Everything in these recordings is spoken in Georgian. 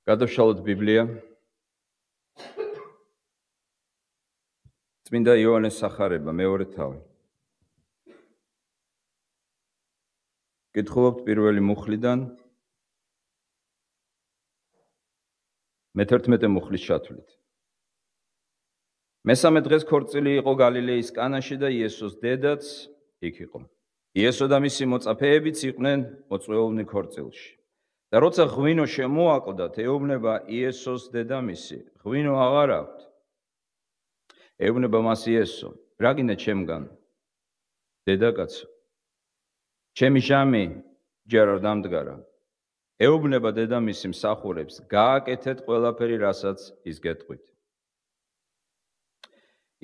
გადავშალოთ ბიბლია. წმინდა იოანეს სახარება მეორე თავი. კითხულობთ პირველი მუხლიდან მე-11 მუხლის ჩათვლით. მესამე დღეს ქორწილი იყო გალილეის კანაში და იესოს დედაც იქ იყო. იესო და მისი მოწაფეებიც იყვნენ მოწვეულნი ქორწილში. და როცა ღვინო შემოაკლდათ, ეუბნება იესოს დედამისი, ღვინო აღარ აქვთ. ეუბნება მას იესო, რა გინდა ჩემგან? დედაკაცო, ჩემი ჟამი ჯერ არ დამდგარა. ეუბნება დედამისი მსახურებს, გააკეთეთ ყველაფერი, რასაც ის გეტყვით.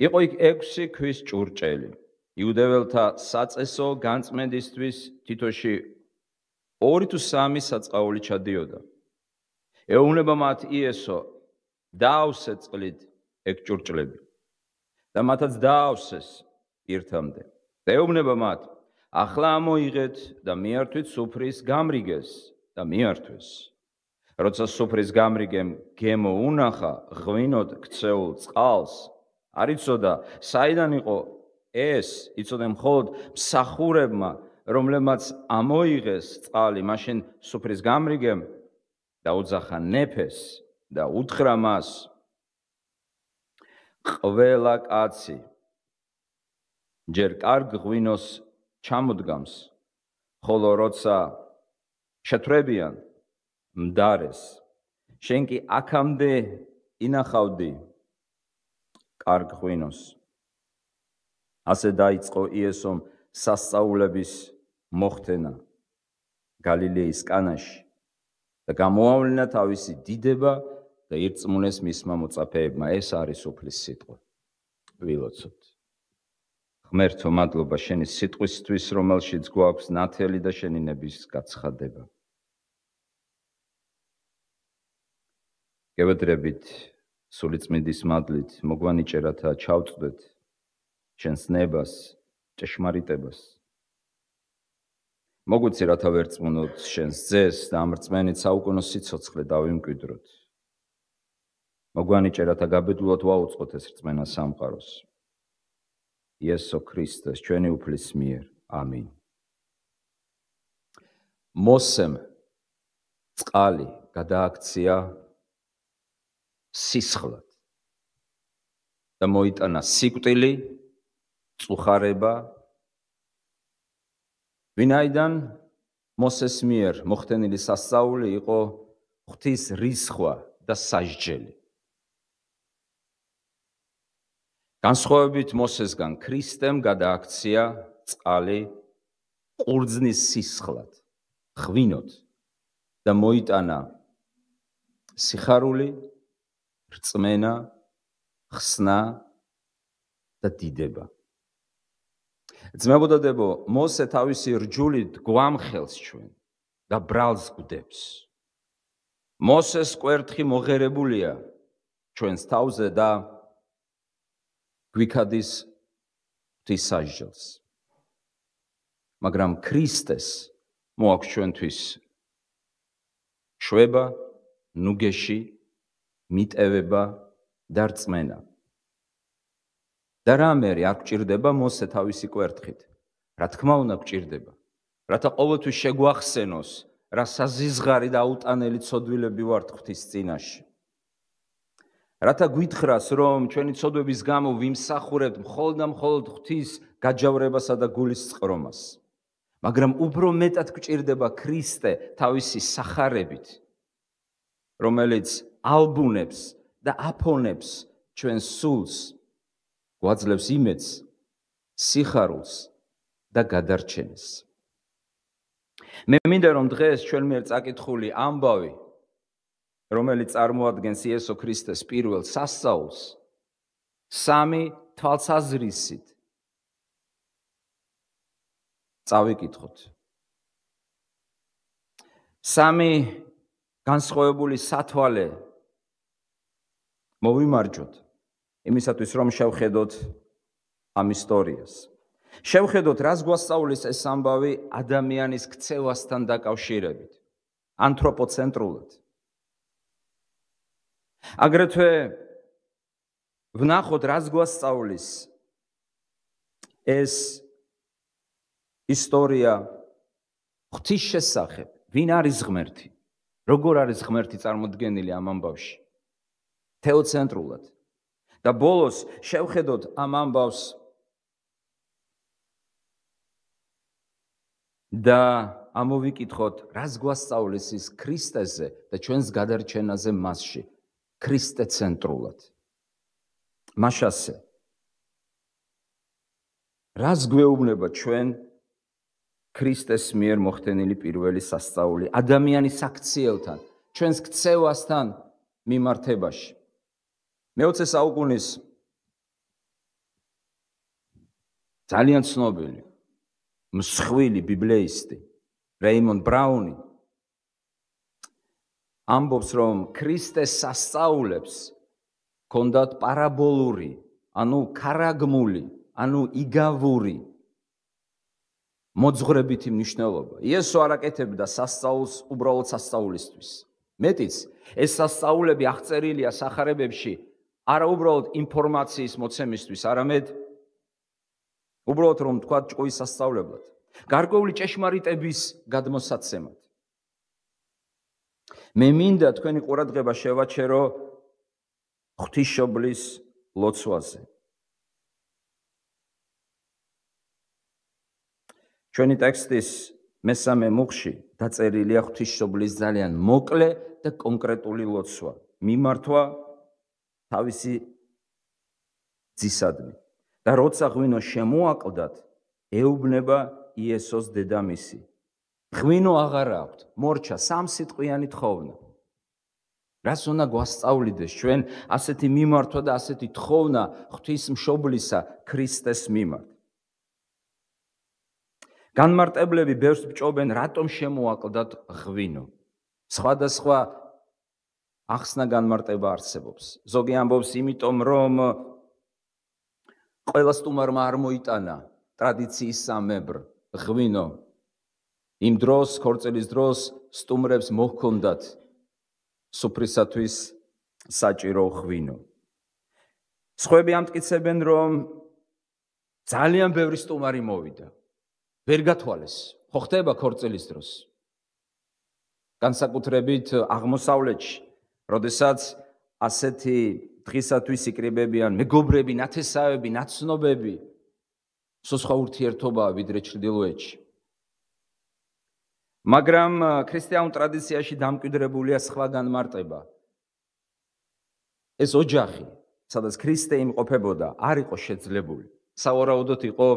იყო იქ 6 ქვის ჭურჭელი. იუდეველთა საწესო განწმენდისთვის თითოში 2 თუ 3 საწყაული ჩადიოდა. ეუბნება მათ იესო, დაავსეთ წყლით ეგ ჭურჭლები. და მათაც დაავსეს ერთამდე. და ეუბნება მათ, ახლა ამოიღეთ და მიართვით სუფრის გამრიგეს და მიართვეს. როცა სუფრის გამრიგემ გემო უნახა ღვინოდ ქცეულ წყალს, არ იცოდა საიდან იყო ეს, იცოდა მხოლოდ მსახურებმა, რომლებმაც ამოიღეს წყალი, მაშინ სუფრის გამრიგემ დაუძახა ნეფეს და უთხრა მას, ყველა კაცი ჯერ კარგ ღვინოს ჩამოდგამს, ხოლო როცა შეთვრებიან მდარეს, შენ კი აქამდე ინახავდი კარგ ღვინოს. ასე დაიწყო იესომ სასწაულების მოხდენა გალილეის კანაში და გამოავლინა თავისი დიდება და ირწმუნეს მისმა მოწაფეებმა. ეს არის უფლის სიტყვა. ვილოცოთ. ღმერთო, მადლობა შენი სიტყვისთვის, რომელშიც გვაქვს ნათელი და შენი ნების გაცხადება. გევედრებით სულიწმინდის მადლით მოგვანიჭერათა ჩავწვდეთ შენს ნებას, ჭეშმარიტებას. მოგვიცი რათა ვერწმუნოთ შენს ძეს და ამ რწმენით საუკუნო სიცოცხლე დავიმკვიდროთ. მოგვანიჭერათა გაბედულად ვაუწყოთ ეს რწმენა სამყაროს. იესო ქრისტეს ჩვენი უფლის მიერ. ამინ. მოსემ წყალი გადააქცია სისხლად და მოიტანა სიკვდილი, წუხარება, ვინაიდან მოსეს მიერ მოხდენილი სასწაული იყო ღვთის რისხვა და სასჯელი. განსხვავებით მოსესგან ქრისტემ გადააქცია წყალი ყურძნის სისხლად, ღვინოდ და მოიტანა სიხარული, რწმენა, ხსნა და დიდება. ძმებო და დებო, მოსე თავისი რჯულით გვამხელს ჩვენ და ბრალს გვდებს. მოსეს კვერთხი მოღერებულია ჩვენს თავზე და გვიქადის ღვთის სასჯელს. მაგრამ ქრისტეს მოაქვს ჩვენთვის შვება, ნუგეში, მიტევება და რწმენა. და რამე არ გვჭირდება მოსე თავისი კვერთხით. რა თქმა უნდა გვჭირდება. რათა ყოველთვის შეგვახსენოს, რა საზიზღარი და აუტანელი ცოდვილები ვართ ღვთის წინაშე. რათა გვითხრას, რომ ჩვენი ცოდვების გამო ვიმსახურებთ მხოლოდ და მხოლოდ ღვთის გაჯავრებასა და გულის წყრომას. მაგრამ უფრო მეტად გვჭირდება ქრისტე თავისი სახარებით, რომელიც ალბუნებს და აფონებს ჩვენს სულს, გვაძლევს იმედს, სიხარულს და გადარჩენას. მე მინდა რომ დღეს ჩვენ მიერ წაკითხული ამბავი, რომელიც წარმოადგენს იესო ქრისტეს პირველ სასწაულს, 3 თვალსაზრისით წავიკითხოთ. 3 განსხვავებული სათვალე მოვიმარჯვოთ იმისათვის, რომ შევხედოთ ამ ისტორიას. შევხედოთ, რას გვასწავლის ეს ამბავი ადამიანის ქცევასთან დაკავშირებით, ანთროპოცენტრულად. აგრეთვე ვნახოთ, რას გვასწავლის ეს ისტორია ღვთის შესახებ. ვინ არის ღმერთი? როგორ არის ღმერთი წარმოდგენილი ამ ამბავში? თეოცენტრულად. და ბოლოს შევხედოთ ამ ამბავს და ამოვიკითხოთ, რას გვასწავლის ის ქრისტეზე და ჩვენს გადარჩენაზე მასში, ქრისტეცენტრულად. მაშასე, რას გვეუბნება ჩვენ ქრისტეს მიერ მოხდენილი პირველი სასწაული ადამიანის აქციელთან, ჩვენს ქცევასთან მიმართებაში? მე-20 საუკუნის ძალიან ცნობილი მსხვილი ბიბლიისტი რეიმონდ ბრაუნი ამბობს, რომ ქრისტეს სასწაულებს ჰქონდათ პარაბოლური, ანუ ქარაგმული, ანუ იგავური მოძღვრებითი მნიშვნელობა. იესო არ აკეთებდა სასწაულს უბრალოდ სასწაულისთვის. მეტიც, ეს სასწაულები აღწერილია სახარებებში არა უბრალოდ ინფორმაციის მოცემისთვის, არამედ უბრალოდ რომ თქვა ჭკუის სასწავლებლად, გარკვეული ჭეშმარიტების გადმოსაცემად. მე მინდა თქვენი ყურადღება შევაჩერო ღვთისმშობლის ლოცვაზე. ჩვენი ტექსტის მესამე მუხში დაწერილია ღვთისმშობლის ძალიან მოკლე და კონკრეტული ლოცვა, მიმართვა თავისი ძისადმი. და როცა ღვინო შემოაკლდათ, ეუბნება იესოს დედამისი. ღვინო აღარ აქვთ, მორჩა სამსიტყვიანი თხოვნა. რას უნდა გვასწავლიდეს ჩვენ ასეთი მიმართვა და ასეთი თხოვნა ღვთისმშობლისა ქრისტეს მიმართ? განმარტებლები ბევრს ბჭობენ, რატომ შემოაკლდათ ღვინო. სხვადასხვა ახსნა განმარტება არსებობს. ზოგი ამბობს, იმიტომ რომ ყველა სტუმარმა არ მოიტანა ტრადიციის სამებრ ღვინო. იმ დროს, ქორწილის დროს სტუმრებს მოჰქონდათ სუფრისათვის საჭირო ღვინო. სხვები ამტკიცებენ, რომ ძალიან ბევრი სტუმარი მოვიდა. ვერ გათვალეს, ხო ხდება ქორწილის დროს. განსაკუთრებით აღმოსავლეთში, როდესაც ასეთი დღისათვის იკრიბებიან მეგობრები, ნათესავები, ნაცნობები, სხვა ურთიერთობაა ვიდრე ჩრდილოეთში. მაგრამ ქრისტიანულ ტრადიციაში დამკვიდრებულია სხვა განმარტება. ეს ოჯახი, სადაც ქრისტე იმყოფებოდა, არ იყო შეძლებული. სავარაუდოდ იყო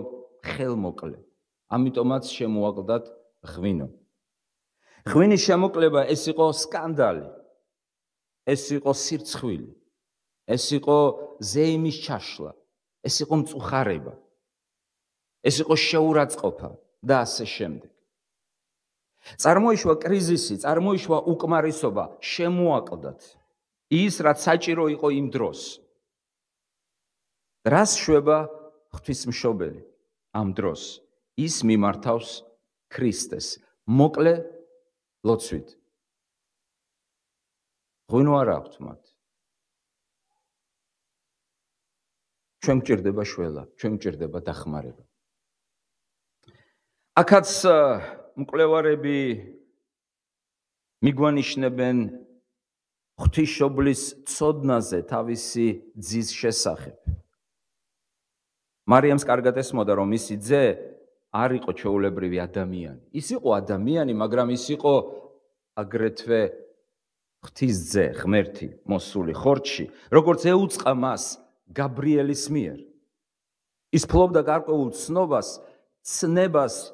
ხელმოკლე. ამიტომაც შემოაკლდათ ღვინო. ღვინის შემოკლება ეს იყო სკანდალი. ეს იყო სირცხვილი. ეს იყო ზეიმის ჩაშლა. ეს იყო მწუხარება. ეს იყო შეურაცხყოფა და ასე შემდეგ. წარმოიშვა კრიზისი, წარმოიშვა უკმარისობა, შემოაკლდათ ის, რაც საჭირო იყო იმ დროს. რას შვება ღვთისმშობელი ამ დროს? ის მიმართავს ქრისტეს მოკლე ლოცვით. ღვინო არ აქვთ მათ. ჩვენ გვჭირდება შველა, ჩვენ გვჭირდება დახმარება. აქაც მკვლევარები მიგვანიშნებენ ღვთისმშობლის ცოდნაზე თავისი ძის შესახებ. მარიამს კარგად ესმოდა, რომ მისი ძე არ იყო ჩვეულებრივი ადამიანი. ის იყო ადამიანი, მაგრამ ის იყო აგრეთვე ღვთის ძე, ღმერთი, მოსული ხორცში, როგორც ეუწყა მას გაბრიელის მიერ. ის ფლობდა გარკვეულ ცნობას, ცნებას,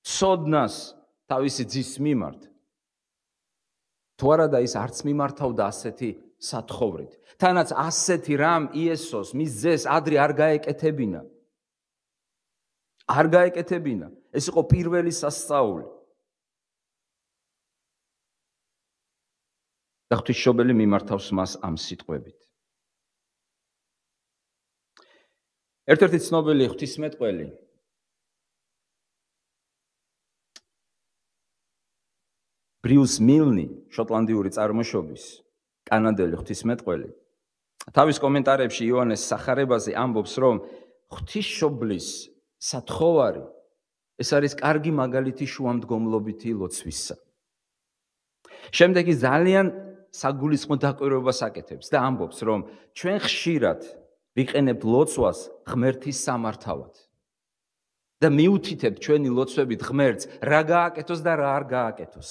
ცოდნას თავისი ძის მიმართ. თუ არადა ის არც მიმართავდა ასეთი სათხოვრით. თანაც ასეთი რამ იესოს, მის ძეს ადრე არ გაეკეთებინა. არ გაეკეთებინა. ეს იყო პირველი სასწაული. და ღვთისმშობელი მიმართავს მას ამ სიტყვებით. ერთ-ერთი ცნობილი ღვთისმეტყველი ბრიუს მილნი, შოტლანდიური წარმოშობის, კანადელი ღვთისმეტყველი, თავის კომენტარებში იოანეს სახარებაზე ამბობს, რომ ღვთისმშობლის სათხოვარი ეს არის კარგი მაგალითი შუამდგომლობითი ლოცვისა. შემდეგ ის ძალიან საგულისხმო დაკვირვებას აკეთებს და ამბობს, რომ ჩვენ ხშირად ვიყენებთ ლოცვას ღმერთის სამართავად და მიუთითებთ ჩვენი ლოცვებით ღმერთს, რა გააკეთოს და რა არ გააკეთოს.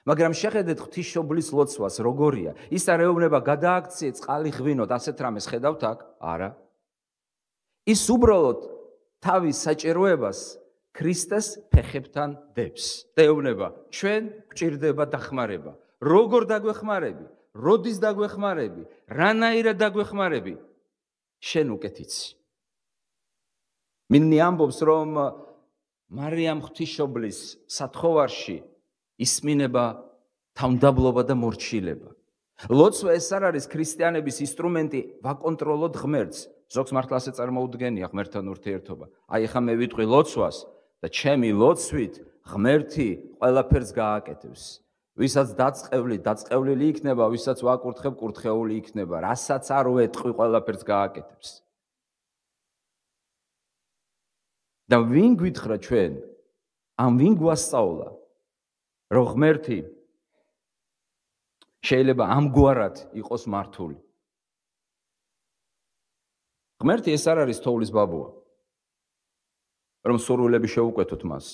მაგრამ შეხედეთ ღვთისმშობლის ლოცვას როგორია. ის არ ეუბნება გადააქციე წყალი ღვინოთ, ასეთ რამეს ხედავთ აქ? არა. ის უბრალოდ თავის საჭიროებას ქრისტეს ფეხებთან დებს და ეუბნება, ჩვენ გვჭირდება დახმარება. როგორ დაგვეხმარები? როდის დაგვეხმარები? რანაირად დაგვეხმარები? შენ უკეთ იცი. მინნი ამბობს, რომ მარიამ ღვთისმშობლის სათხოვარში ისმინება თავმდაბლობა და მორჩილება. ლოცვა ეს არ არის ქრისტიანების ინსტრუმენტი ვაკონტროლოთ ღმერთს. ზოგს მართლა ასე წარმოუდგენია ღმერთთან ურთიერთობა. აი ახლა მე ვიტყვი ლოცვას და ჩემი ლოცვით ღმერთი ყველაფერს გააკეთებს. ვისაც დაწყევლილი იქნება, ვისაც ვაკურთხებ, კურთხეული იქნება. რასაც არ ვეტყვი, ყველაფერს გააკეთებს. და ვინ გვითხრა ჩვენ? ამ ვინ გვასწავლა, რომ ღმერთი შეიძლება ამგვარად იყოს მართული? ღმერთი ეს არ არის თოვლის ბაბუა, რომ სურვილები შეუკვეთოთ მას.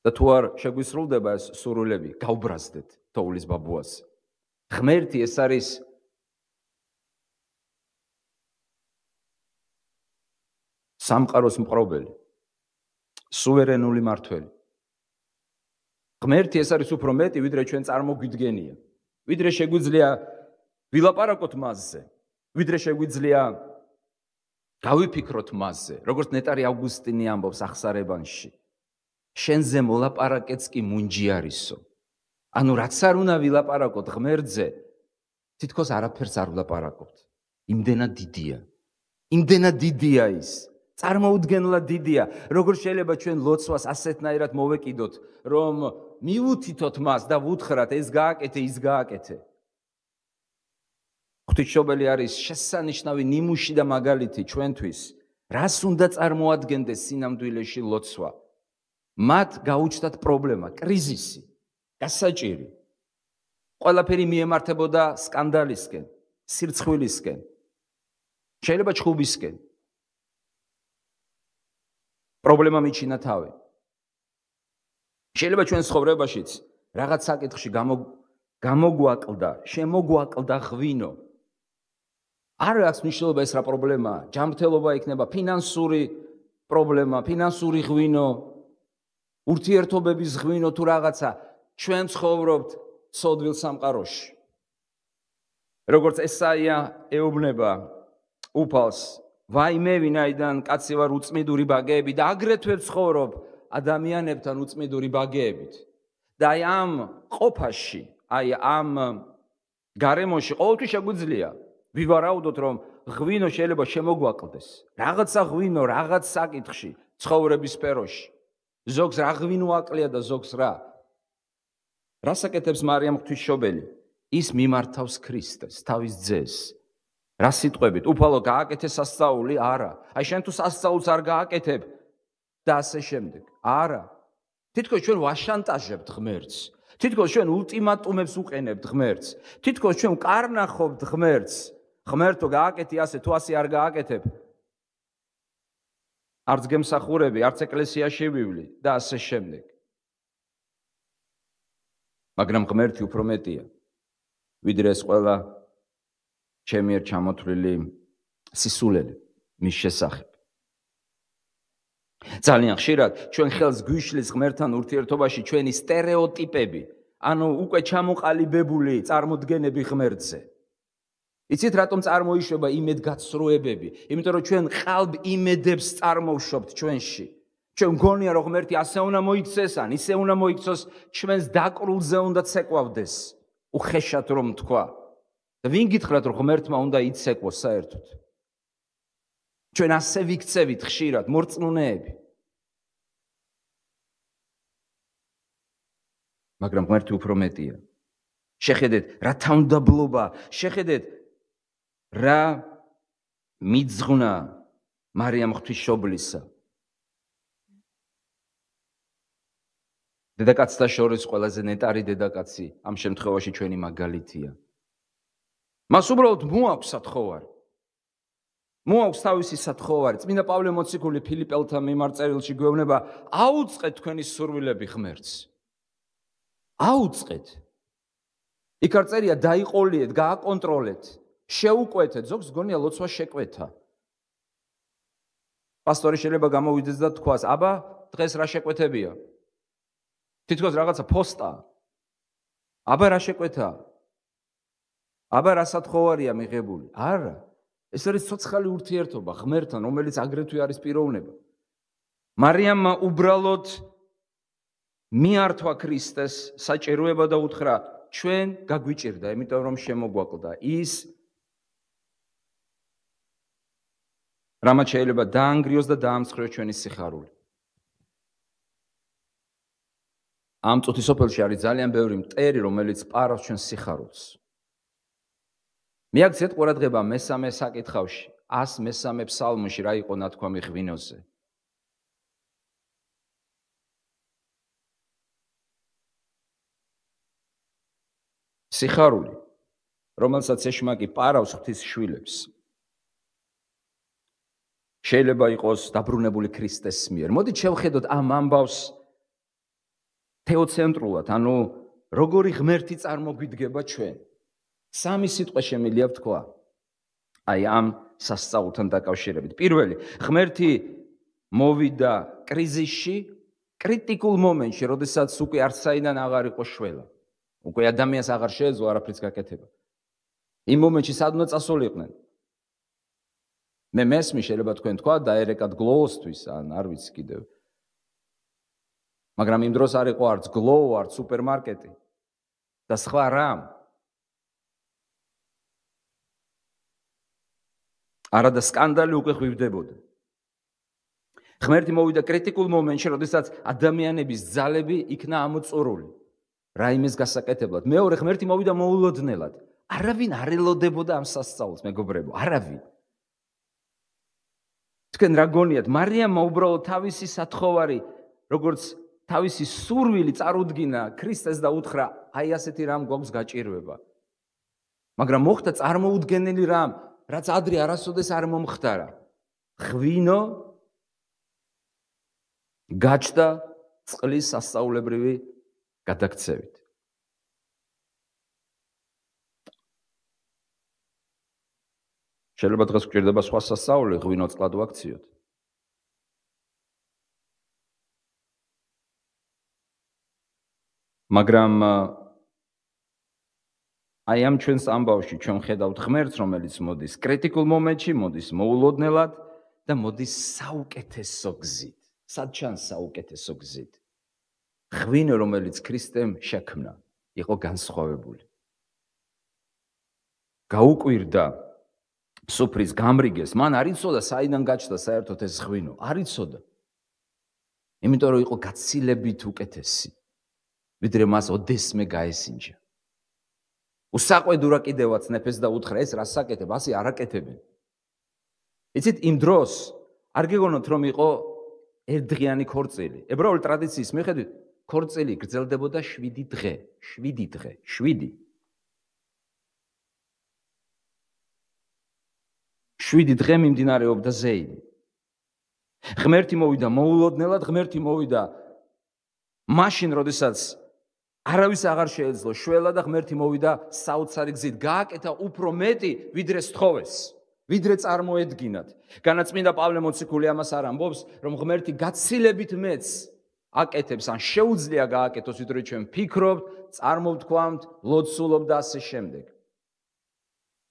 და თუ არ შეგვისრულდება ეს სურვილები, გავბრაზდეთ თოვლის ბაბუას. ღმერთი ეს არის სამყაროს მყრობელი, სუვერენული მართველი. ღმერთი ეს არის უფრო მეტი, ვიდრე ჩვენ წარმოგვიდგენია. ვიდრე შეგვიძლია ვილაპარაკოთ მასზე, ვიდრე შეგვიძლია გავიფიქროთ მასზე, როგორც ნეტარი ავგუსტინი ამბობს ახსარებანში. შენზე მოლაპარაკეც კი მუნჯი არისო. ანუ რაც არ უნდა ვილაპარაკოთ ღმერთზე, თითქოს არაფერს არ ვლაპარაკობთ. იმდენად დიდია. იმდენად დიდია ის. წარმოუდგენლად დიდია. როგორ შეიძლება ჩვენ ლოცვას ასეთნაირად მოვეკიდოთ, რომ მიუთითოთ მას და ვუთხრათ ეს გააკეთე, ის გააკეთე. ღვთისმშობელი არის შესანიშნავი ნიმუში და მაგალითი ჩვენთვის, რას უნდა წარმოადგენდეს სინამდვილეში ლოცვა. მათ გაუჩნდათ პრობლემა, კრიზისი, გასაჭირი. ყველაფერი მიემართებოდა სკანდალისკენ, სირცხვილისკენ, შეიძლება ჩხუბისკენ. პრობლემა მიჩინა თავი. შეიძლება ჩვენ ცხოვრებაშიც რაღაც საკითხში გამოგვაკლდა, შემოგვაკლდა ღვინო. არ აქვს მნიშვნელობა ეს რა პრობლემაა. ჯანმრთელობა იქნება, ფინანსური პრობლემა, ფინანსური ღვინო, ურთიერთობების ღვინო თუ რაღაცა. ჩვენ ცხოვრობთ ცოდვილ სამყაროში. როგორც ესაია ეუბნება უფალს, ვაიმე ვინაიდან კაცი ვარ უწმიდური ბაგეები და აგრეთვე ცხოვრობ ადამიანებთან უწმიდური ბაგეებით. და აი ამ ყოფაში, აი ამ გარემოში ყოველთვის შეგვიძლია ვივარაუდოთ, რომ ღვინო შეიძლება შემოგვაკლდეს. რაღაცა ღვინო, რაღაც საკითხში, ცხოვრების სფეროში. ზოგს რა ღვინო აკლია და ზოგს რა. რას აკეთებს მარიამ ღვთისმშობელი? ის მიმართავს ქრისტეს, თავის ძეს. რა სიტყვებით? უფალო, გააკეთე სასწაული? არა. აი შენ თუ სასწაულს არ გააკეთებ და ასე შემდეგ. არა. თითქოს ჩვენ ვაშანტაჟებთ ღმერთს. თითქოს ჩვენ ულტიმატუმებს უყენებთ ღმერთს. თითქოს ჩვენ ვკარნახობთ ღმერთს. ღმერთო, გააკეთე ასე, თუ ასე არ გააკეთებ. არც გემსახურები, არც ეკლესიაში ვივლი და ასე შემდეგ. მაგრამ ღმერთი უფრო მეტია, ვიდრე ეს ყველა ჩემი ერთ ჩამოთვლილი სისულელი მის შესახებ. ძალიან ხშირად ჩვენ ხელს გვიშლის ღმერთთან ურთიერთობაში ჩვენი სტერეოტიპები, ანუ უკვე ჩამოყალიბებული წარმოდგენები ღმერთზე. იცით რატომ წარმოიშვება იმედგაცრუებები? იმიტომ რომ ჩვენ ყალბ იმედებს წარმოვშობთ ჩვენში. ჩვენ მგონია რომ ღმერთი ასე უნდა მოიქცეს, ან ისე უნდა მოიქცოს, ჩვენს დაკრულზე უნდა ცეკვავდეს, უხეშად რომ თქვა. და ვინ გითხრათ რომ ღმერთმა უნდა იცეკვოს საერთოდ? ჩვენ ასე ვიქცევით ხშირად მორწმუნეები. მაგრამ ღმერთი უფრო მეტია. შეხედეთ რა თავმდაბლობა, შეხედეთ რა მიძღვნა მარიამ ღვთისმშობლისა. დედაკაცთა შორის ყველაზე ნეტარი დედაკაცი ამ შემთხვევაში ჩვენი მაგალითია. მას უბრალოდ მოაქვს სათხოვარი. მოაქვს თავისი სათხოვარი. წმინდა პავლე მოციქული ფილიპელთა მიმართ წერილში გვეუბნება, აუწყეთ თქვენი სურვილები ღმერთს. აუწყეთ. იქ არ წერია დაიყოლიეთ, გააკონტროლეთ, შეუკვეთეთ, ზოგს გონია ლოცვა შეკვეთა. პასტორი შეიძლება გამოვიდეს და თქვას, აბა, დღეს რა შეკვეთებია? თითქოს რაღაცა ფოსტა. აბა რა შეკვეთა? აბა რა სათხოვარია მიღებული? არა. ეს არის ცოცხალი ურთიერთობა ღმერთთან, რომელიც აგრეთვე არის პიროვნება. მარიამმა უბრალოდ მიართვა ქრისტეს საჭიროება და უთხრა, ჩვენ გაგვიჭირდა, იმიტომ რომ შემოგვაკლდა ის რამაც შეიძლება დაანგრიოს და დაამსხვრიოს ჩვენი სიხარული. ამ წუთის სოფელში არის ძალიან ბევრი მტერი, რომელიც პარავს ჩვენს სიხარულს. მიაქცეთ ყურადღება მესამე საკითხავში, 103 ფსალმში რა იყო ნათქვამი ღვინოზე. სიხარული, რომელსაც ეშმაკი პარავს ღვთის შვილებს. შეიძლება იყოს დაბრუნებული ქრისტეს მიერ. მოდით შევხედოთ ამ ამბავს თეოცენტრულად, ანუ როგორი ღმერთი წარმოგვიდგება ჩვენ. სამი სიტყვა შემიძლია ვთქვა აი ამ სასწაულთან დაკავშირებით. პირველი, ღმერთი მოვიდა კრიზისში, კრიტიკულ მომენტში, როდესაც უკვე არც საიდან აღარ იყო შველა. უკვე ადამიანს აღარ შეეძლო არაფრიც გაკეთება. იმ მომენტში სად უნდა წასულიყვნენ? მე მესმის შეიძლება თქვენ თქვა დაერეკათ გლოუსთვის, ან არ ვიცი კიდევ. მაგრამ იმ დროს არ იყო არც გლოუ, არც სუპერმარკეტი და სხვა რამ. არადა სკანდალი უკვე ხვივდებოდა. ღმერთი მოვიდა კრიტიკულ მომენტში, როდესაც ადამიანების ძალები იქნა ამოწურული. რაიმეს გასაკეთებლად. მეორე, ღმერთი მოვიდა მოულოდნელად. არავინ არ ელოდებოდა ამ სასწაულს, მეგობრებო, არავინ. თქვენ რა გონიათ, მარიამმა უბრალოდ თავისი სათხოვარი, როგორც თავისი სურვილი წარუდგინა ქრისტეს და უთხრა, აი ასეთი რამ გვაქვს გაჭირვება. მაგრამ მოხდა წარმოუდგენელი რამ, რაც ადრე არასოდეს არ მომხდარა. ღვინო გაჩნდა წყლის სასწაულებრივი გადაქცევით. შეიძლება დღეს გვჭირდება სხვა სასწაული, ღვინო წყლად ვაქციოთ. მაგრამ აი ამ ჩვენს ამბავში ჩვენ ხედავთ ღმერთს, რომელიც მოდის კრიტიკულ მომენტში, მოდის მოულოდნელად და მოდის საუკეთესო გზით. სად ჩანს საუკეთესო გზით? ღვინო, რომელიც ქრისტემ შექმნა, იყო განსხვავებული. გაუკვირდა სუფრის გამრიგეს, მან არ იცოდა საიდან გაჩნდა საერთოდ ეს ღვინო, არ იცოდა. იმიტომ რომ იყო გაცილებით უკეთესი, ვიდრე მას ოდესმე გაესინჯა. უსაყვედურა კიდევაც ნეფეს და უთხრა, ეს რას საკეთებ, ასე არ აკეთებენ. იცით, იმ დროს არ გეგონოთ რომ იყო ერთდღიანი ქორწილი. ებრაული ტრადიციის მიხედვით ქორწილი გრძელდებოდა 7 დღე, 7 დღე, 7. 7 დღე მიმდინარეობდა ზეიმი. ღმერთი მოვიდა მოულოდნელად, ღმერთი მოვიდა მაშინ, როდესაც არავის აღარ შეეძლო შველა და ღმერთი მოვიდა საოცარი გზით. გააკეთა უფრო მეტი, ვიდრე სთხოვეს, ვიდრე წარმოედგინათ. განაწმინდა პავლე მოციქული ამას არ ამბობს, რომ ღმერთი გაცილებით მეც აკეთებს, ან შეუძლია გააკეთოს, ვიდრე ჩვენ ფიქრობთ, წარმოვთქვამთ, ლოცულობთ და ასე შემდეგ.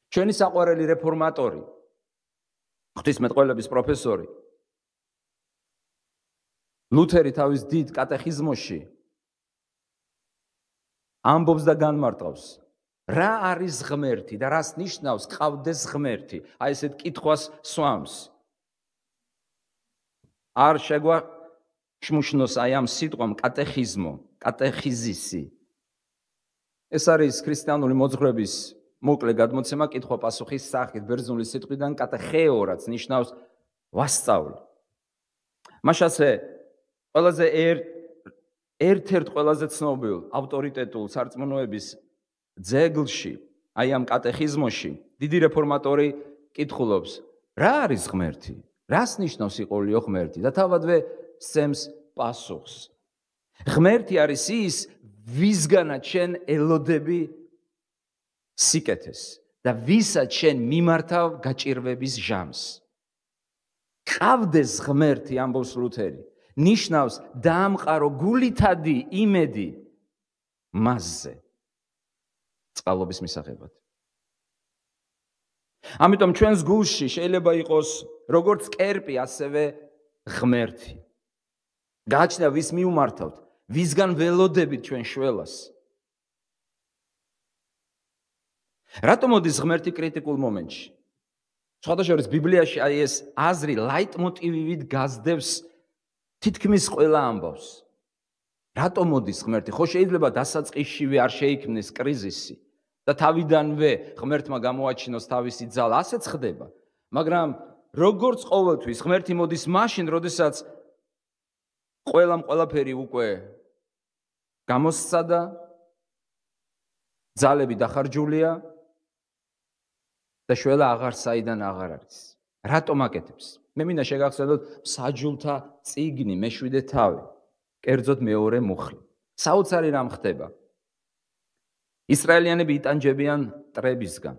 ჩვენი საყვარელი რეფორმატორი, ღვთისმეტყველების პროფესორი ლუთერი თავის დიდ კატეხიზმოში ამბობს და განმარტავს, რა არის ღმერთი და რას ნიშნავს ყავდეს ღმერთი. აი ესეთ კითხვას სვამს. არ შეგვაშმუშნოს აი ამ სიტყვამ კატეხიზმო, კატეხიზისი. ეს არის ქრისტიანული მოძღვრების მოკლე გადმოცემა კითხვა-პასუხის სახით ბერძნული სიტყვიდან კატეხეო, რაც ნიშნავს ვასწავლი. მაშასე ყველაზე ერთ-ერთ ყველაზე ცნობილ ავტორიტეტულ სარწმუნოების ძეგლში, აი ამ კატეხიზმოში, დიდი რეფორმატორი კითხულობს, რა არის ღმერთი? რას ნიშნავს იყოლიო ღმერთი? და თავადვე სცემს პასუხს. ღმერთი არის ის, ვისგანაც შენ ელოდები სიკეთეს და ვისაც შენ მიმართავ გაჭირვების ჟამს. ყავდეს ღმერთი, ამბობს ლუთერი, ნიშნავს დაამყარო გულითადი იმედი მასზე წყალობის მისაღებად. ამიტომ ჩვენს გულში შეიძლება იყოს როგორც კერპი, ასევე ღმერთი. გააჩნია ვის მიუმართავთ, ვისგან ველოდებით ჩვენ შველას. რატომ მოდის ღმერთი კრიტიკულ მომენტში? სხვადასხვა ბიბლიაში აი ეს აზრი ლაიტმოტივივით გაზდევს თითქმის ყველა ამბავს. რატომ მოდის ღმერთი? ხო შეიძლება დასაწყისშივე არ შეიქმნეს კრიზისი და თავიდანვე ღმერთმა გამოაჩინოს თავისი ძალა, ასეც ხდება. მაგრამ როგორც ყოველთვის ღმერთი მოდის მაშინ, როდესაც ყველაფერი უკვე გამოსცადა, ძალები დახარჯულია და შველა აღარ საიდან აღარ არის. რატომ აკეთებს? მე მინდა შეგახსენოთ მსაჯულთა წიგნი, მე-7 თავი, კერძოდ მეორე მუხლი. საოცარი რამ ხდება. ისრაელიანები იტანჯებიან მტრებისგან.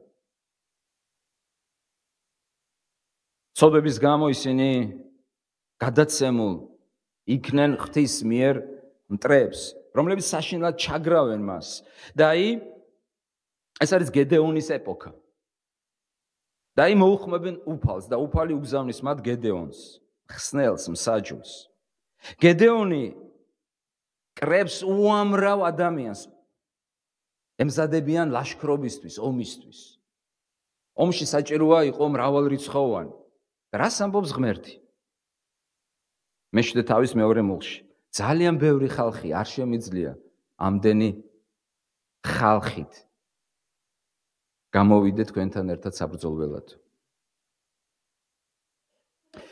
ცოდვების გამო ისინი გადაცემულ იქნენ ღვთის მიერ მტრებს, რომლებიც საშინლად ჩაგრავენ მას. და აი ეს არის გედეონის ეპოქა. და აი მოუხმებენ უფალს და უფალი უგზავნის მათ გედეონს, ხსნელს, მსაჯულს. გედეონი კრებს უამრავ ადამიანს. ემზადებიან ლაშქრობისთვის, ომისთვის. ომში საჭიროა იყო მრავალრიცხოვანი. რას ამბობს ღმერთი? მე-7 თავის მეორე მუხლში. ძალიან ბევრი ხალხი არ შემიძლია ამდენი ხალხით გამოვიდე თქვენთან ერთად საბრძოლველად.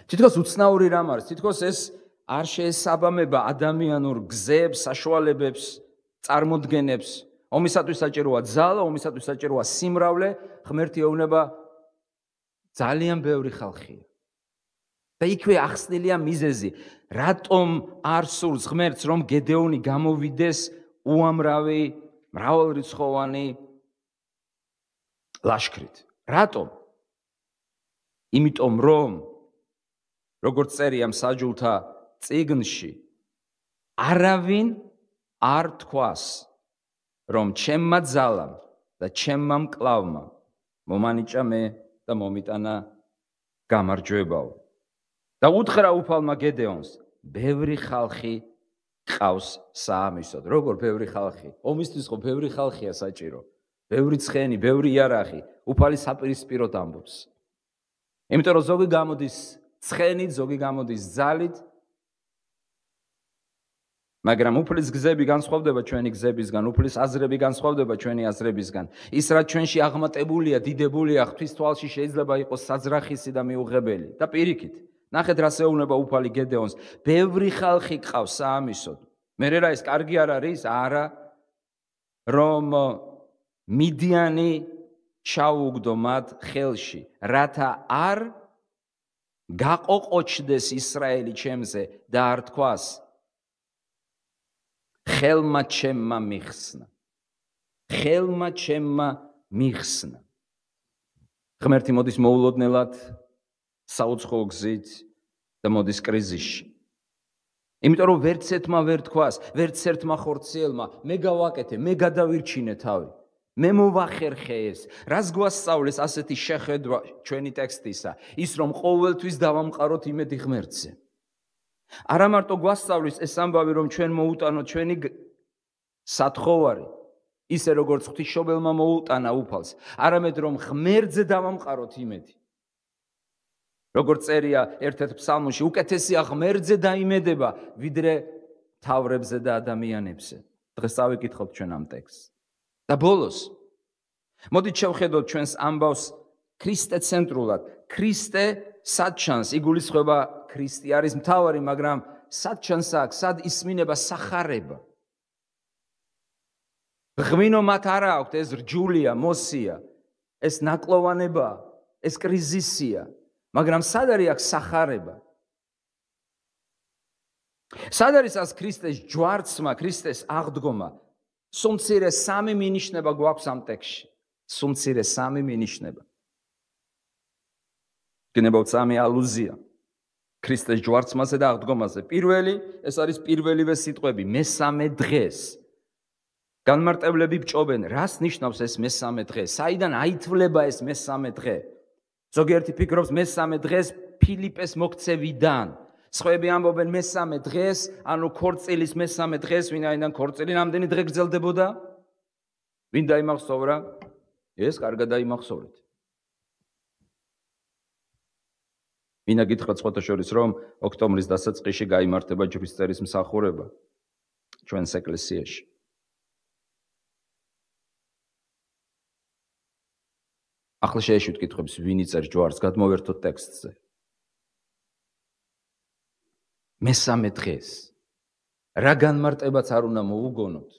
თითქოს უცნაური რამ არის, თითქოს ეს არ შეესაბამება ადამიანურ გზებს, საშუალებებს, წარმოდგენებს. ომისათვის საჭიროა ძალა, ომისათვის საჭიროა სიმრავლე, ღმერთი ეუბნება ძალიან ბევრი ხალხია. და იქვე ახსნილია მიზეზი, რატომ არ სურს ღმერთს, რომ გედეონი გამოვიდეს უამრავი, მრავალრიცხოვანი ლაშქრით. რატომ? იმიტომ რომ როგორც წერია მსაჯულთა წიგნში, არავინ არ თქვას, რომ ჩემმა ძალამ და ჩემმა მკლავმა მომანიჭა მე და მომიტანა გამარჯვებაო. და უთხრა უფალმა გედეონს, ბევრი ხალხი ყავს საამისოდ. როგორ ბევრი ხალხი? ომისთვის ხო ბევრი ხალხია საჭირო. ბევრი ცხენი, ბევრი იარაღი, უფალი საპირისპიროდ ამბობს. იმიტომ რომ ზოგი გამოდის ცხენით, ზოგი გამოდის ძალით, მაგრამ უფლის გზები განსხვავდება ჩვენი გზებისგან, უფლის აზრები განსხვავდება ჩვენი აზრებისგან. ის რაც ჩვენში აღმატებულია, დიდებულია, ღვთის თვალში შეიძლება იყოს საძრახისი და მიუღებელი. და პირიქით, ნახეთ რა ეუბნება უფალი გედეონს, ბევრი ხალხი ყავს საამისოდ. მერე რა ეს კარგი არ არის? არა, რომ მიდიანი ჩაუგდო მათ ხელში, რათა არ გაყოყოჩდეს ისრაელი ჩემზე და არ თქვას ხელმა ჩემმა მიხსნა. ხელმა ჩემმა მიხსნა. ღმერთი მოდის მოულოდნელად საუცხოო გზით და მოდის კრიზისში. იმიტომ რომ ვერც ერთმა ვერ თქვას, ვერც ერთმა ხორციელმა, მე გავაკეთე, მე გადავირჩინე თავი. მე მოვახერხე ეს, რას გვასწავლეს ასეთი შეხედვა ჩვენი ტექსტისა, ის რომ ყოველთვის დავამყაროთ იმედი ღმერთზე. არა მარტო გვასწავლის ეს ამბავი, რომ ჩვენ მოუტანოთ ჩვენი სათხოვარი, ისე როგორც ღვთისმშობელმა მოუტანა უფალს, არამედ რომ ღმერთზე დავამყაროთ იმედი. როგორც წერია ერთ-ერთ ფსალმში, უკეთესია ღმერთზე დაიმედება, ვიდრე თავრებზე და ადამიანებზე. დღეს წავიკითხოთ ჩვენ ამ ტექსტს. და ბოლოს მოდით შევხედოთ ჩვენს ამბავს ქრისტეცენტრულად. ქრისტე სად ჩანს? იგულისხმება ქრისტე არის მთავარი, მაგრამ სად ჩანს აქ? სად ისმინება სახარება? ღვინო მათ არ აქვთ, ეს რჯულია, მოსია, ეს ნაკლოვანება, ეს კრიზისია, მაგრამ სად არის აქ სახარება? სად არის აქ ქრისტეს ჯვარცმა, ქრისტეს აღდგომა? სუმცირე სამი მინიშნება გვაქვს ამ ტექსტში. სუმცირე სამი მინიშნება. გნებავთ სამი ალუზია ქრისტეს ჯვარცმაზე და აღდგომაზე. პირველი, ეს არის პირველივე სიტყვები, მესამე დღეს. განმარტებლები ბჭობენ, რას ნიშნავს ეს მესამე დღე? საიდან აითვლება ეს მესამე დღე? ზოგიერთი ფიქრობს მესამე დღეს ფილიპეს მოქცევიდან. სხვაები ამბობენ მესამე დღეს, ანუ ქორწილის მესამე დღეს, ვინაიდან ქორწილი რამდენი დღე გრძელდებოდა? ვინ დაიმახსოვრა? ეს კარგად დაიმახსოვრეთ. ვინა გითხრათ სხვათა შორის, რომ ოქტომბრის დასაწყისში გაიმართება ჯვრისწერის მსახურება ჩვენს ეკლესიაში. ახლა შეეშვით კითხვებს, ვინ იწერს ჯვარს, გადმოვერთოთ ტექსტზე. მესამე დღეს. რა განმარტებაც არ უნდა მოუგონოთ.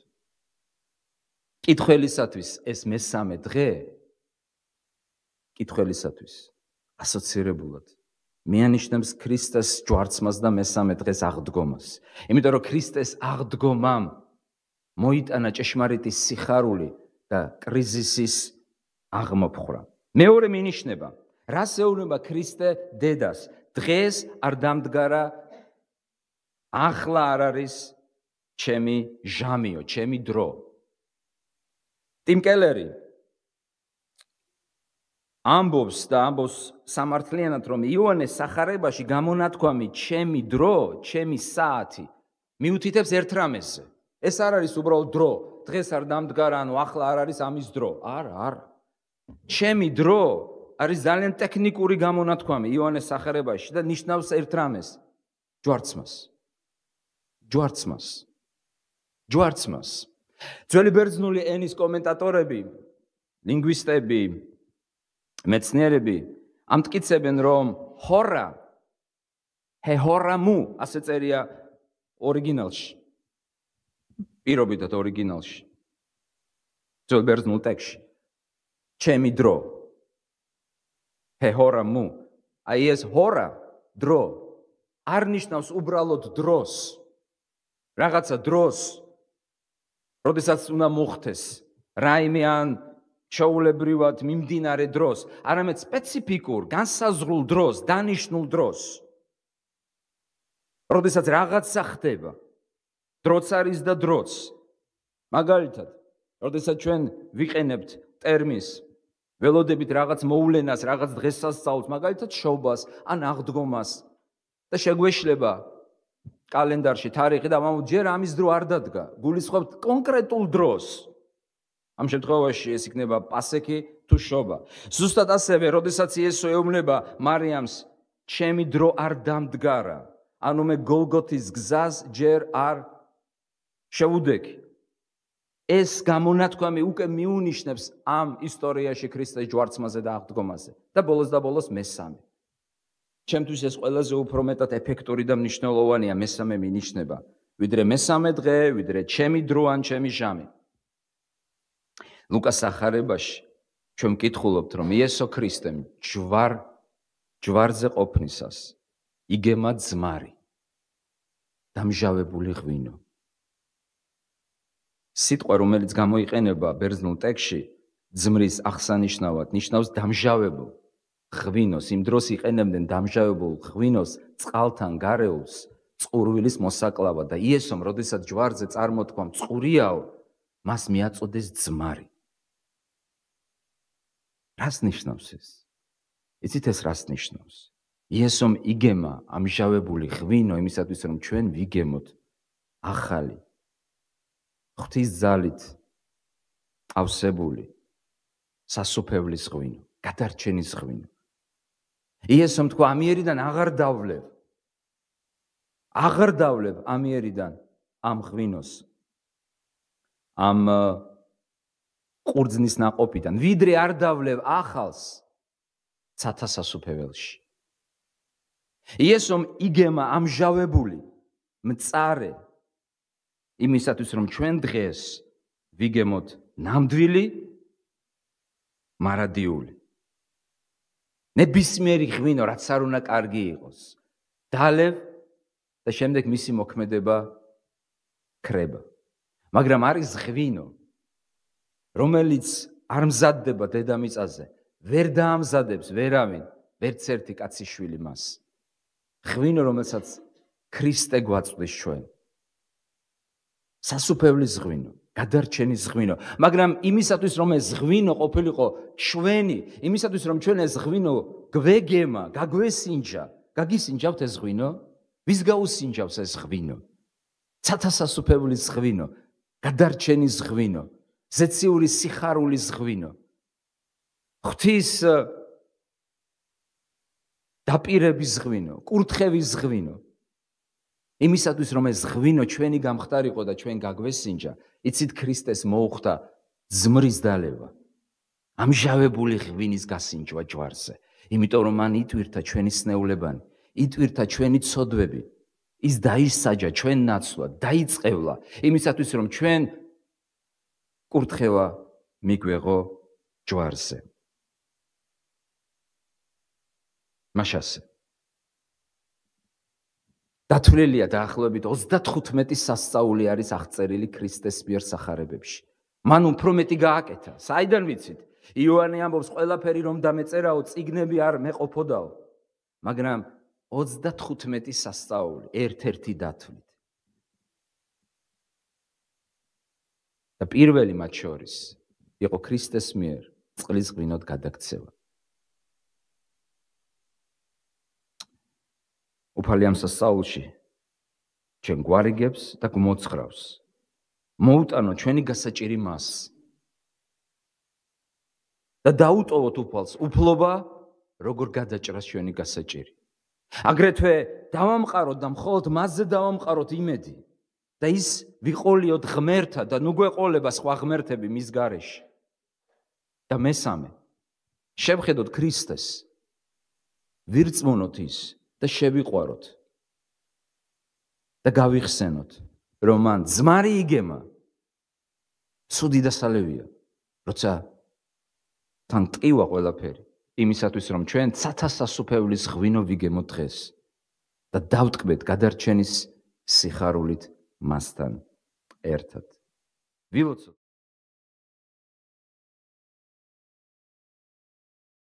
კითხველისათვის ეს მესამე დღე, კითხველისათვის ასოცირებულად მიანიშნებს ქრისტეს ჯვარცმას და მესამე დღეს აღდგომას. იმიტომ რომ ქრისტეს აღდგომამ მოიტანა ჭეშმარიტი სიხარული და კრიზისის აღმოფხვრა. მეორე მინიშნება, რას ეუბნება ქრისტე დედას? დღეს არ დამდგარა, ახლა არ არის ჩემი ჟამიო, ჩემი დრო. ტიმ კელერი ამბობს და ამბობს სამართლიანად, რომ იოანეს სახარებაში გამონათქვამი ჩემი დრო, ჩემი საათი მიუთითებს ერთ რამეზე. ეს არ არის უბრალოდ დრო, დღეს არ დამდგარა, ანუ ახლა არ არის ამის დრო. არა. ჩემი დრო არის ძალიან ტექნიკური გამონათქვამი იოანეს სახარებაში და ნიშნავს ერთ რამეს, ჯვარცმას. ჯვარცმას. ძველი ბერძნული ენის კომენტატორები, ლინგვისტები, მეცნიერები ამტკიცებენ, რომ ჰორა, ჰეჰორამუ, ასე წერია ორიგინალში. პირობითად ორიგინალში. ძველ ბერძნულ ტექსტში. ჩემი დრო. ჰეჰორამუ. აი ეს ჰორა, დრო, არ ნიშნავს უბრალოდ დროს. რაღაცა დროს, როდესაც უნდა მოხდეს რაიმე ან ჩაულებრივად მიმდინარე დროს, არამედ სპეციფიკურ, განსაზღვრულ დროს, დანიშნულ დროს. როდესაც რაღაცა ხდება, დროც არის და დროც. მაგალითად, როდესაც ჩვენ ვიყენებთ ტერმინს, ველოდებით რაღაც მოვლენას, რაღაც დღესასწაულს, მაგალითად შობას ან აღდგომას და შეგვეშლება კალენდარში თარიღი და ჯერ ამის დრო არ დადგა, გულისხმობთ კონკრეტულ დროს. ამ შემთხვევაში ეს იქნება პასექი თუ შობა. ზუსტად ასევე, როდესაც იესო ეუბნება მარიამს, ჩემი დრო არ დამდგარა, ანუ მე გოლგოთის გზას ჯერ არ შევუდექი. ეს გამონათქვამი უკვე მიუნიშნებს ამ ისტორიაში ქრისტეს ჯვარცმაზე და აღდგომაზე. და ბოლოს მესამე. ჩემთვის ეს ყველაზე უფრო მეტად ეფექტური და მნიშვნელოვანია მესამე მინიშნება, ვიდრე მესამე დღე, ვიდრე ჩემი დრო ან ჩემი ჟამი. ლუკას სახარებაში ჩვენ ვკითხულობთ, რომ იესო ქრისტემ ჯვარზე ყოფნისას იგემა ძმარი, დამჟავებული ღვინო. სიტყვა, რომელიც გამოიყენება ბერძნულ ტექსტში, ძმრის აღსანიშნავად, ნიშნავს დამჟავებულ ღვინოს. იმ დროს იყენებდნენ დამჟავებულ ღვინოს წყალთან გარეულს, წყურვილის მოსაკლავად და იესომ, როდესაც ჯვარზე წარმოთქვა მწყურიაო, მას მიაწოდეს ძმარი. რას ნიშნავს ეს? იცით ეს რას ნიშნავს? იესომ იგემა ამჟავებული ღვინო იმისათვის, რომ ჩვენ ვიგემოთ ახალი ღვთის ძალით ავსებული სასუფევლის ღვინო, გადარჩენის ღვინო. იესომ თქვა, ამიერიდან აღარ დავლებ ამიერიდან ამ ღვინოს, ამ ყურძნის ნაყოფიდან, ვიდრე არ დავლევ ახალს ცათა სასუფეველში. იესომ იგემა ამჟავებული, მწარე, იმისათვის რომ ჩვენ დღეს ვიგემოთ ნამდვილი, მარადიული. ნებისმიერი ღვინო, რაც არ უნდა კარგი იყოს, დალევ და შემდეგ მისი მოქმედება ქრება. მაგრამ არის ღვინო, რომელიც არ მზადდება დედამიწაზე, ვერ დაამზადებს ვერავინ, ვერც ერთი კაციშვილი მას. ღვინო, რომელსაც ქრისტე გვაწვდის ჩვენ. სასუფევლის ღვინო, გადარჩენის ღვინო, მაგრამ იმისათვის რომ ეს ღვინო ყოფილიყო ჩვენი, იმისათვის რომ ჩვენ ეს ღვინო გვეგემა, გაგვესინჯა, გაგისინჯავთ ეს ღვინო, ვის გაუსინჯავს ეს ღვინო? ცათა სასუფევლის ღვინო, გადარჩენის ღვინო, ზეციური სიხარულის ღვინო, ღვთის დაპირების ღვინო, კურთხევის ღვინო. იმისათვის რომ ეს ღვინო ჩვენი გამხდარიყო და ჩვენ გაგვესინჯა, იცით ქრისტეს მოუხდა ძმრის დალევა, ამჟავებული ღვინის გასინჯვა ჯვარზე, იმიტომ რომ მან იტვირთა ჩვენი სნეულებანი, იტვირთა ჩვენი ცოდვები, ის დაისაჯა ჩვენ ნაცვლად, დაიწყევლა, იმისათვის რომ ჩვენ კურთხევა მიგვეღო ჯვარზე. მაშასე დათვლილია დაახლოებით 35 სასწაული არის აღწერილი ქრისტეს მიერ სახარებებში. მან უფრო მეტი გააკეთა. საიდან ვიცით? იოანე ამბობს, ყველაფერი რომ დამეწერაო, წიგნები არ მეყოფოდაო. მაგრამ 35 სასწაული ერთ-ერთი დათვლით. და პირველი მათ შორის იყო ქრისტეს მიერ წყლის ღვინოდ გადაქცევა. უფალი ამ სასწაულში ჩვენ გვარიგებს და გვმოცხრავს. მოუტანო ჩვენი გასაჭირი მას. და დაუტოვოთ უფალს უფლობა, როგორ გადაჭრას ჩვენი გასაჭირი. აგრეთვე დავამყაროთ და მხოლოდ მასზე დავამყაროთ იმედი და ის ვიყოლიოთ ღმერთად და ნუ გვეყოლება სხვა ღმერთები მის გარეშე. და მესამე, შევხედოთ ქრისტეს, ვირწმუნოთ ის და შევიყვაროთ და გავიხსენოთ, რომ მან ძმარი იგემა, ცუდი დასალევია, როცა თან ტყივა ყველაფერი, იმისათვის რომ ჩვენ ცათა სასუფეველის ღვინო ვიგემოთ დღეს და დავტკბეთ გადარჩენის სიხარულით მასთან ერთად. ვილოცოთ